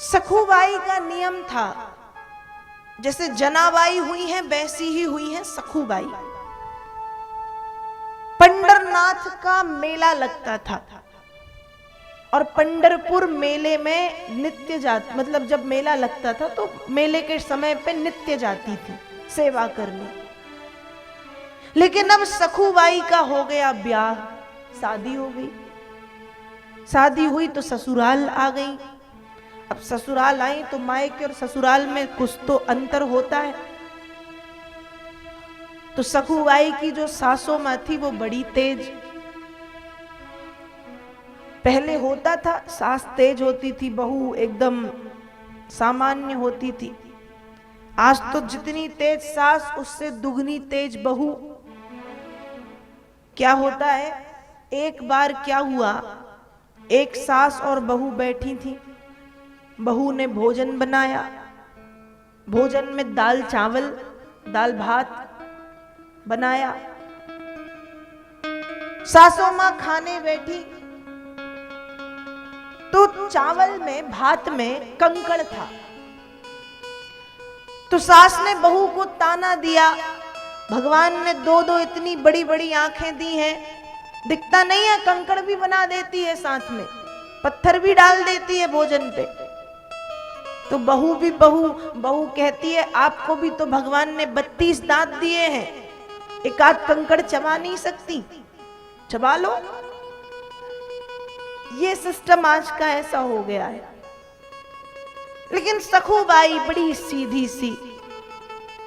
सखुबाई का नियम था, जैसे जनाबाई हुई है वैसी ही हुई है सखुबाई। पंडरनाथ का मेला लगता था और पंडरपुर मेले में नित्य जाती, मतलब जब मेला लगता था तो मेले के समय पे नित्य जाती थी सेवा करने। लेकिन अब सखुबाई का हो गया ब्याह, शादी हो गई। शादी हुई तो ससुराल आ गई। अब ससुराल आई तो मायके और ससुराल में कुछ तो अंतर होता है। तो सखुबाई की जो सासों मां थी वो बड़ी तेज। पहले होता था सास तेज होती थी, बहू एकदम सामान्य होती थी। आज तो जितनी तेज सास उससे दुगनी तेज बहू। क्या होता है, एक बार क्या हुआ, एक सास और बहू बैठी थी। बहू ने भोजन बनाया, भोजन में दाल चावल दाल भात बनाया। सासू मां खाने बैठी तो चावल में भात में कंकड़ था। तो सास ने बहू को ताना दिया, भगवान ने दो दो इतनी बड़ी बड़ी आंखें दी हैं, दिखता नहीं है, कंकड़ भी बना देती है, साथ में पत्थर भी डाल देती है भोजन पे। तो बहू भी बहू कहती है आपको भी तो भगवान ने 32 दांत दिए हैं, एक आध कंकड़ चबा नहीं सकती, चबा लो। ये सिस्टम आज का ऐसा हो गया है। लेकिन सखुबाई बड़ी सीधी सी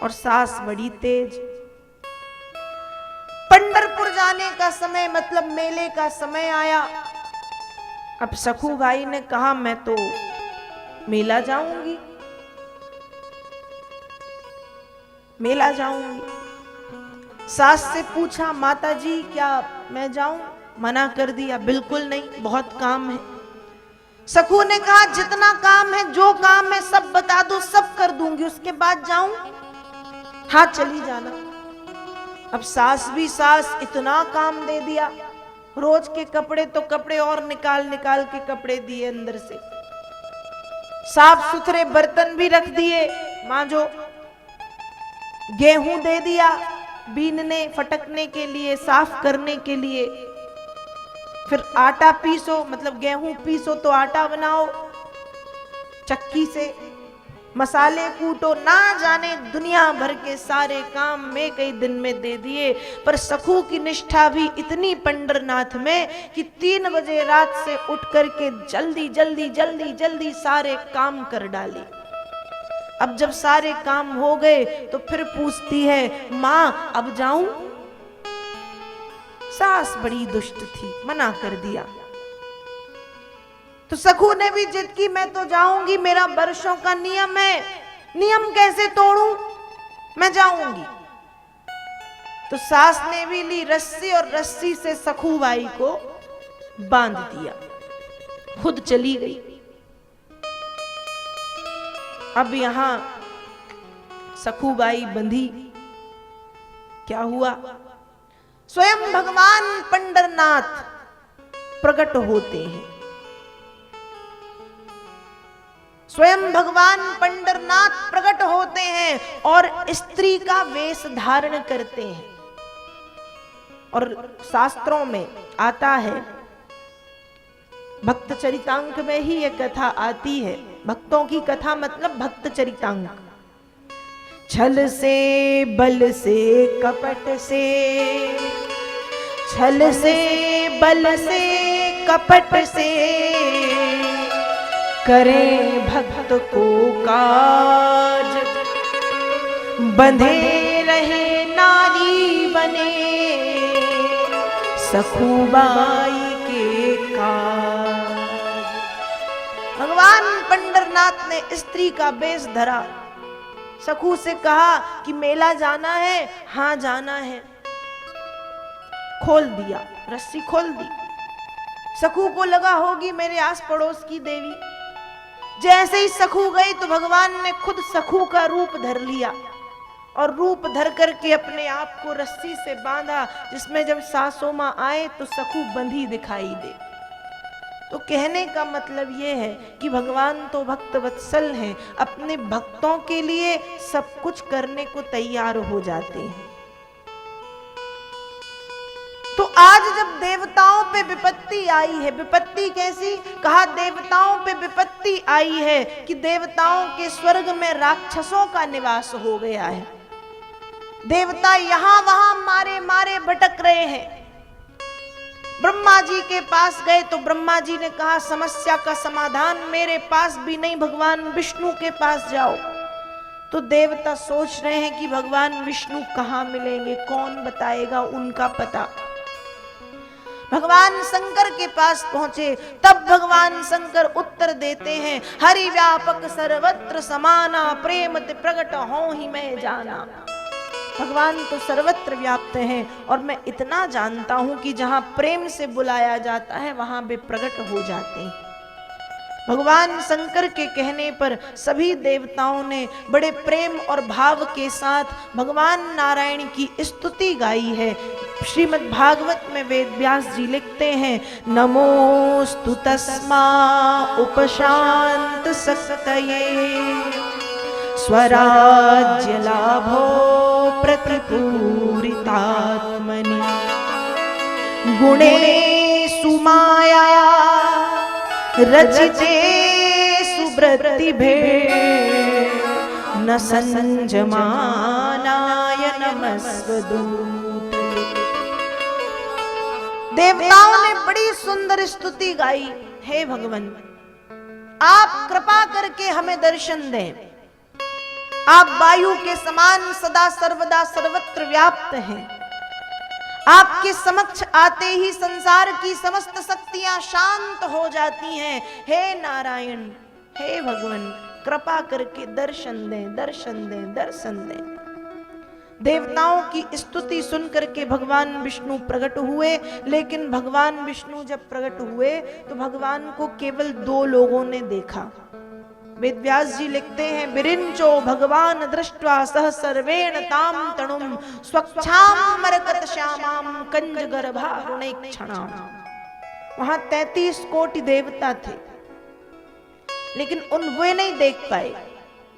और सास बड़ी तेज। पंडरपुर जाने का समय, मतलब मेले का समय आया। अब सखुबाई ने कहा मैं तो मेला जाऊंगी, मेला जाऊंगी। सास से पूछा माता जी क्या मैं जाऊं? मना कर दिया, बिल्कुल नहीं, बहुत काम है। सखू ने कहा जितना काम है, जो काम है सब बता दो, सब कर दूंगी, उसके बाद जाऊं? हाँ चली जाना। अब सास भी सास, इतना काम दे दिया। रोज के कपड़े तो कपड़े और निकाल निकाल के कपड़े दिए अंदर से, साफ सुथरे बर्तन भी रख दिए मांजो, गेहूं दे दिया बीनने फटकने के लिए, साफ करने के लिए। फिर आटा पीसो, मतलब गेहूं पीसो तो आटा बनाओ चक्की से, मसाले कूटो, ना जाने दुनिया भर के सारे काम में कई दिन में दे दिए। पर सखू की निष्ठा भी इतनी पंडरनाथ में कि 3 बजे रात से उठ करके जल्दी जल्दी जल्दी जल्दी सारे काम कर डाले। अब जब सारे काम हो गए तो फिर पूछती है मां अब जाऊं? सास बड़ी दुष्ट थी, मना कर दिया। तो सखू ने भी जिद की मैं तो जाऊंगी, मेरा वर्षों का नियम है, नियम कैसे तोड़ूं, मैं जाऊंगी। तो सास ने भी ली रस्सी और रस्सी से सखुबाई को बांध दिया, खुद चली गई। अब यहां सखुबाई बंधी, क्या हुआ, स्वयं भगवान पंडरनाथ प्रकट होते हैं। स्वयं भगवान पंडरनाथ प्रकट होते हैं और स्त्री का वेश धारण करते हैं। और शास्त्रों में आता है, भक्त चरितांक में ही यह कथा आती है, भक्तों की कथा मतलब भक्त चरितांक। छल से बल से कपट से, छल से बल से कपट से, करे भक्त को काज, बंधे रहे नारी बने, सखुबाई के काज। भगवान पंडरनाथ ने स्त्री का वेश धरा, सखू से कहा कि मेला जाना है? हाँ जाना है। खोल दिया, रस्सी खोल दी। सखू को लगा होगी मेरे आस पड़ोस की देवी। जैसे ही सखू गई तो भगवान ने खुद सखू का रूप धर लिया और रूप धर करके अपने आप को रस्सी से बांधा, जिसमें जब सासू मां आए तो सखू बंधी दिखाई दे। तो कहने का मतलब ये है कि भगवान तो भक्त वत्सल हैं, अपने भक्तों के लिए सब कुछ करने को तैयार हो जाते हैं। तो आज जब देवताओं पे विपत्ति आई है, विपत्ति कैसी? कहा देवताओं पे विपत्ति आई है कि देवताओं के स्वर्ग में राक्षसों का निवास हो गया है। देवता यहां वहां मारे मारे भटक रहे हैं। ब्रह्मा जी के पास गए तो ब्रह्मा जी ने कहा समस्या का समाधान मेरे पास भी नहीं, भगवान विष्णु के पास जाओ। तो देवता सोच रहे हैं कि भगवान विष्णु कहां मिलेंगे, कौन बताएगा उनका पता। भगवान शंकर के पास पहुंचे, तब भगवान शंकर उत्तर देते हैं, हरि व्यापक सर्वत्र समाना, प्रेम ते प्रगट हो ही मैं जाना। भगवान तो सर्वत्र व्याप्त हैं और मैं इतना जानता हूं कि जहां प्रेम से बुलाया जाता है वहां वे प्रकट हो जाते हैं। भगवान शंकर के कहने पर सभी देवताओं ने बड़े प्रेम और भाव के साथ भगवान नारायण की स्तुति गाई है। श्रीमद् भागवत में वेद व्यास जी लिखते हैं, नमोस्तु तस्मा उपशांत सक्तये स्वराज्य लाभो प्रतिपूरितात्मनि गुणे सुमाया रचिते सुब्रतिभे न संजमानाय नमस्वदूते। देवताओं ने बड़ी सुंदर स्तुति गाई, हे भगवान आप कृपा करके हमें दर्शन दें। आप वायु के समान सदा सर्वदा सर्वत्र व्याप्त हैं। आपके समक्ष आते ही संसार की समस्त शक्तियां शांत हो जाती हैं। हे नारायण, हे भगवान कृपा करके दर्शन दें, दर्शन दें, दर्शन दें। देवताओं की स्तुति सुनकर के भगवान विष्णु प्रकट हुए, लेकिन भगवान विष्णु जब प्रकट हुए तो भगवान को केवल 2 लोगों ने देखा। वेद व्यास जी लिखते हैं, विरिंचो भगवान दृष्ट्वा सह सर्वेण ताम तणुम स्वच्छाम मरकत श्यामाम कंज गर्भारुणेक्षणाम। वहां 33 कोटि देवता थे, लेकिन वे नहीं देख पाए।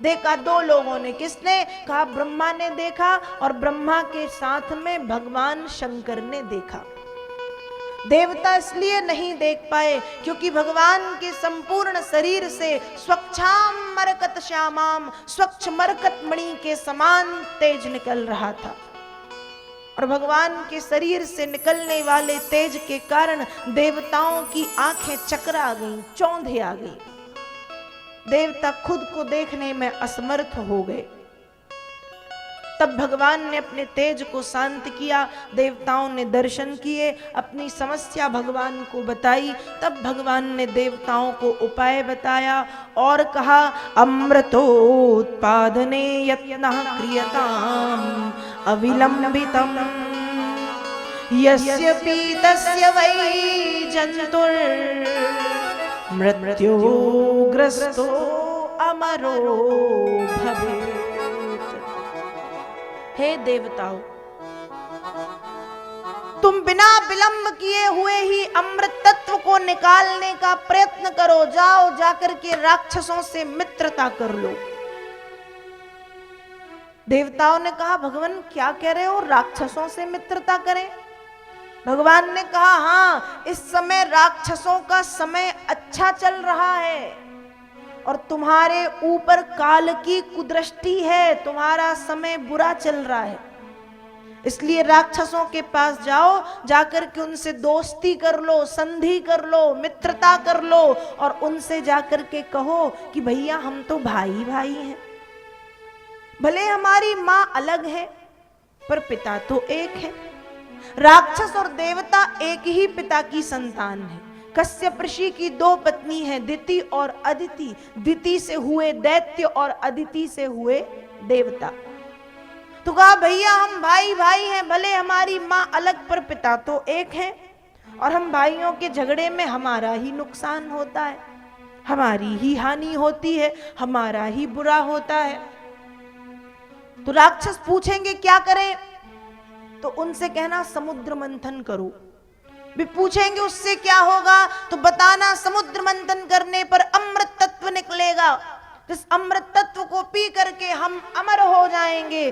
देखा 2 लोगों ने। किसने? कहा ब्रह्मा ने देखा और ब्रह्मा के साथ में भगवान शंकर ने देखा। देवता इसलिए नहीं देख पाए क्योंकि भगवान के संपूर्ण शरीर से स्वच्छाम मरकत श्यामाम, स्वच्छ मरकत मणि के समान तेज निकल रहा था। और भगवान के शरीर से निकलने वाले तेज के कारण देवताओं की आंखें चकरा गईं, चौंधे आ गई। देवता खुद को देखने में असमर्थ हो गए। तब भगवान ने अपने तेज को शांत किया, देवताओं ने दर्शन किए, अपनी समस्या भगवान को बताई। तब भगवान ने देवताओं को उपाय बताया और कहा, अमृतोत्पादने यत्नः क्रियताम् अविलंबितम् यस्य पीतस्य वै जन्तुर् मृत्युग्रस्तो अमरो भवेत्। हे देवताओं, तुम बिना विलंब किए हुए ही अमृत तत्व को निकालने का प्रयत्न करो। जाओ, जाकर के राक्षसों से मित्रता कर लो। देवताओं ने कहा, भगवान क्या कह रहे हो, राक्षसों से मित्रता करें? भगवान ने कहा, हाँ, इस समय राक्षसों का समय अच्छा चल रहा है और तुम्हारे ऊपर काल की कुदृष्टि है, तुम्हारा समय बुरा चल रहा है। इसलिए राक्षसों के पास जाओ, जाकर के उनसे दोस्ती कर लो, संधि कर लो, मित्रता कर लो और उनसे जाकर के कहो कि भैया हम तो भाई भाई हैं। भले हमारी मां अलग है पर पिता तो एक है। राक्षस और देवता एक ही पिता की संतान है। कश्यप ऋषि की 2 पत्नी हैं, दिति और अदिति। दिति से हुए दैत्य और अदिति से हुए देवता। तो कहा भैया हम भाई भाई हैं, भले हमारी मां अलग पर पिता तो एक है और हम भाइयों के झगड़े में हमारा ही नुकसान होता है, हमारी ही हानि होती है, हमारा ही बुरा होता है। तो राक्षस पूछेंगे क्या करें? तो उनसे कहना समुद्र मंथन करो। भी पूछेंगे उससे क्या होगा, तो बताना समुद्र मंथन करने पर अमृत तत्व निकलेगा, जिस अमृत तत्व को पी करके हम अमर हो जाएंगे।